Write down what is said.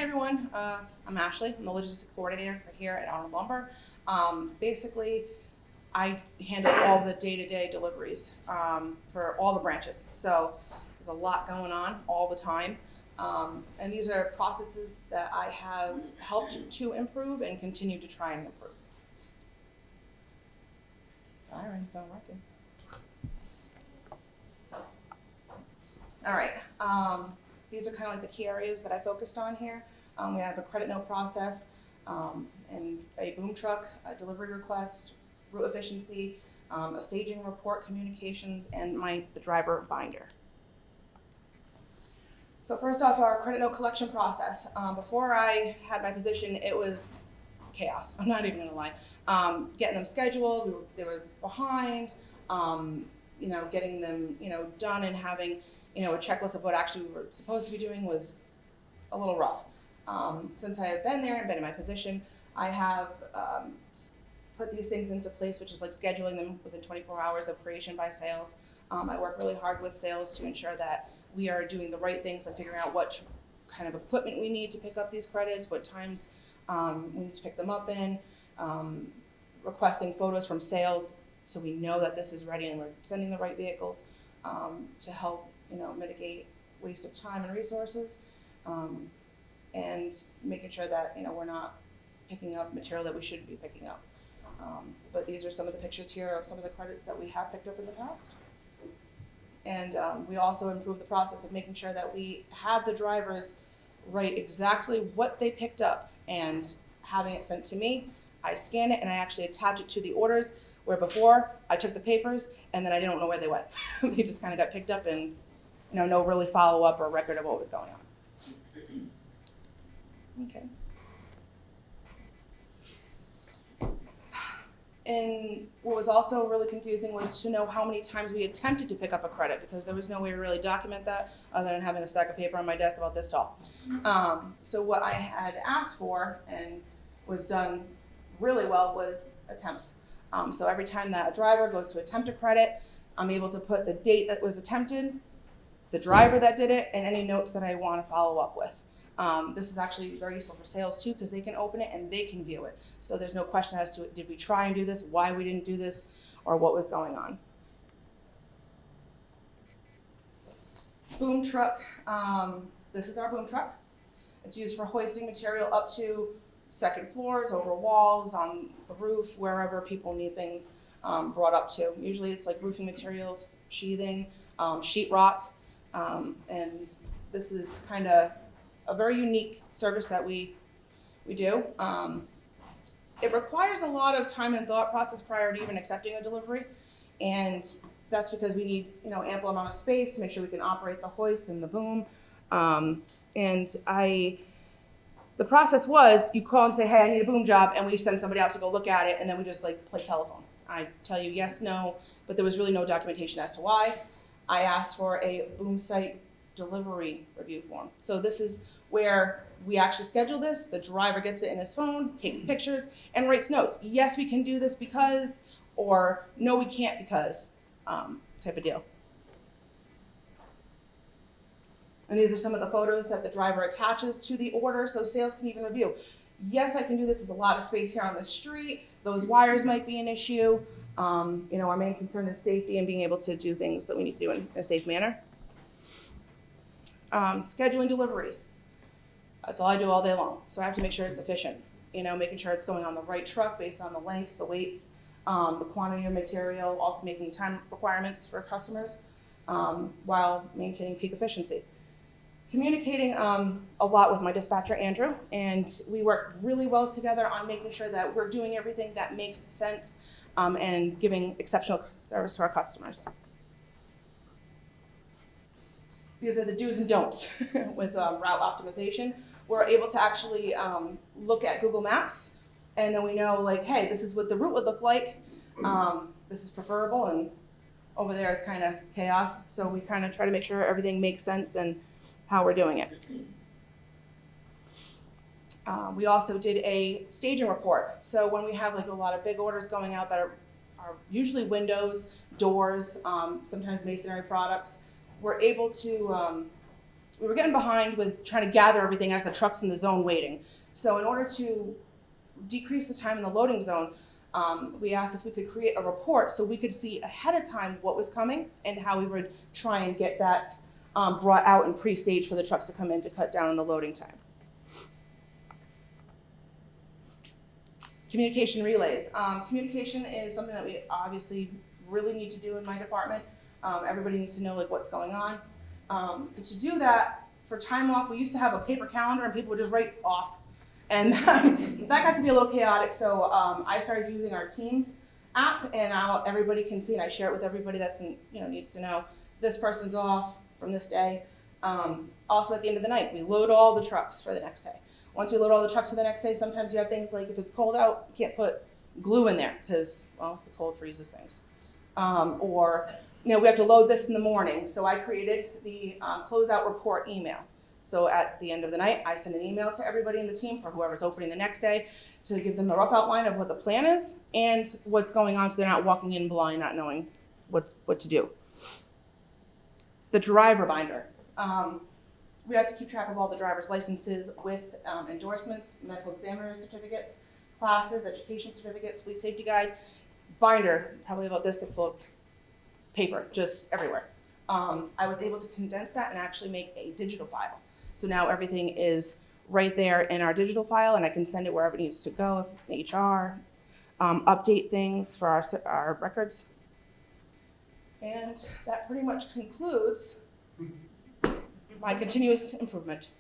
everyone. I'm Ashley. I'm the logistics coordinator for here at Arnold Lumber. Basically, I handle all the day-to-day deliveries for all the branches. So there's a lot going on all the time. And these are processes that I have helped to improve and continue to try and improve. Sirens not working. All right. These are kind of like the key areas that I focused on here. We have a credit note process and a boom truck, a delivery request, route efficiency, a staging report, communications, and the driver binder. So first off, our credit note collection process. Before I had my position, it was chaos. I'm not even gonna lie. Getting them scheduled, they were behind. Getting them, done and having, a checklist of what actually we were supposed to be doing was a little rough. Since I have been there and been in my position, I have put these things into place, which is like scheduling them within 24 hours of creation by sales. I work really hard with sales to ensure that we are doing the right things and figuring out what kind of equipment we need to pick up these credits, what times we need to pick them up in, requesting photos from sales so we know that this is ready and we're sending the right vehicles to help mitigate waste of time and resources, and making sure that we're not picking up material that we shouldn't be picking up. But these are some of the pictures here of some of the credits that we have picked up in the past. And we also improve the process of making sure that we have the drivers write exactly what they picked up and having it sent to me. I scan it and I actually attach it to the orders, where before I took the papers and then I didn't know where they went. They just kind of got picked up and no really follow-up or record of what was going on. Okay. And what was also really confusing was to know how many times we attempted to pick up a credit, because there was no way to really document that other than having a stack of paper on my desk about this tall. So what I had asked for and was done really well was attempts. So every time that a driver goes to attempt a credit, I'm able to put the date that was attempted, the driver that did it, and any notes that I want to follow up with. This is actually very useful for sales too, because they can open it and they can view it. So there's no question as to did we try and do this, why we didn't do this, or what was going on. Boom truck. This is our boom truck. It's used for hoisting material up to second floors, over walls, on the roof, wherever people need things brought up to. Usually it's like roofing materials, sheathing, sheetrock, and this is kind of a very unique service that we do. It requires a lot of time and thought process prior to even accepting a delivery, and that's because we need ample amount of space to make sure we can operate the hoist and the boom. The process was you call and say, hey, I need a boom job, and we send somebody out to go look at it, and then we just play telephone. I tell you yes, no, but there was really no documentation as to why. I asked for a boom site delivery review form. So this is where we actually schedule this. The driver gets it in his phone, takes pictures, and writes notes. Yes, we can do this because, or no, we can't because, type of deal. And these are some of the photos that the driver attaches to the order so sales can even review. Yes, I can do this. There's a lot of space here on the street. Those wires might be an issue. Our main concern is safety and being able to do things that we need to do in a safe manner. Scheduling deliveries. That's all I do all day long. So I have to make sure it's efficient. Making sure it's going on the right truck based on the lengths, the weights, the quantity of material, also making time requirements for customers while maintaining peak efficiency. Communicating a lot with my dispatcher, Andrew, and we work really well together on making sure that we're doing everything that makes sense and giving exceptional service to our customers. These are the do's and don'ts with route optimization. We're able to actually look at Google Maps, and then we know hey, this is what the route would look like. This is preferable, and over there is kind of chaos. So we kind of try to make sure everything makes sense and how we're doing it. We also did a staging report. So when we have a lot of big orders going out that are usually windows, doors, sometimes masonry products, we're able to we were getting behind with trying to gather everything as the truck's in the zone waiting. So in order to decrease the time in the loading zone, we asked if we could create a report so we could see ahead of time what was coming and how we would try and get that brought out and pre-staged for the trucks to come in to cut down on the loading time. Communication relays. Communication is something that we obviously really need to do in my department. Everybody needs to know like what's going on. So to do that, for time off, we used to have a paper calendar and people would just write off. And that got to be a little chaotic, so I started using our Teams app, and now everybody can see, and I share it with everybody that's needs to know this person's off from this day. Also, at the end of the night, we load all the trucks for the next day. Once we load all the trucks for the next day, sometimes you have things like if it's cold out, you can't put glue in there because, well, the cold freezes things. Or we have to load this in the morning. So I created the closeout report email. So at the end of the night, I send an email to everybody in the team for whoever's opening the next day to give them the rough outline of what the plan is and what's going on so they're not walking in blind, not knowing what to do. The driver binder. We have to keep track of all the driver's licenses with endorsements, medical examiner certificates, classes, education certificates, fleet safety guide. Binder, probably about this thick full of paper, just everywhere. I was able to condense that and actually make a digital file. So now everything is right there in our digital file, and I can send it wherever it needs to go, if HR, update things for our records. And that pretty much concludes my continuous improvement.